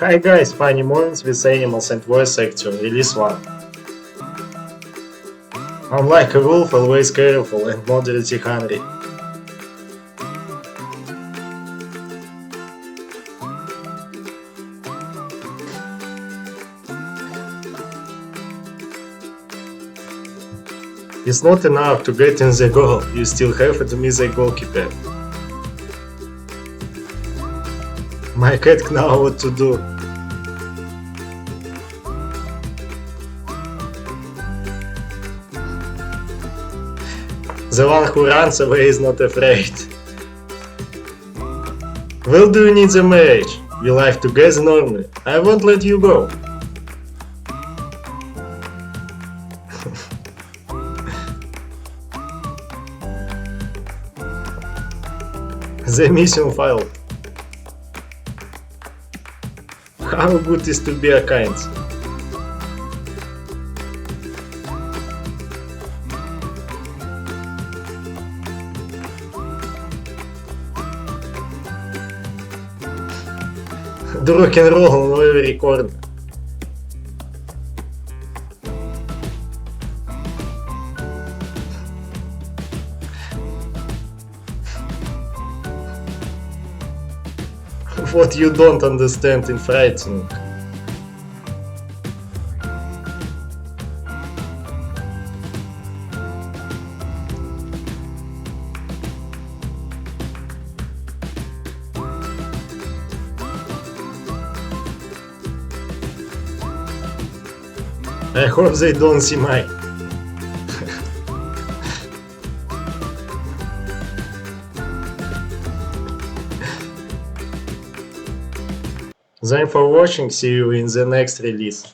Hi guys, Funny Moments with Animals and Voice Actor, Release 1. I'm like a wolf, always careful and moderately hungry. It's not enough to get in the goal, you still have to miss the goalkeeper. My cat knows what to do. The one who runs away is not afraid. Well, do you need the marriage? We live together normally. I won't let you go. The mission failed. How good is to be a kind? Do rock and roll on every corner. What you don't understand in frightening. I hope they don't see mine. Thanks for watching, see you in the next release.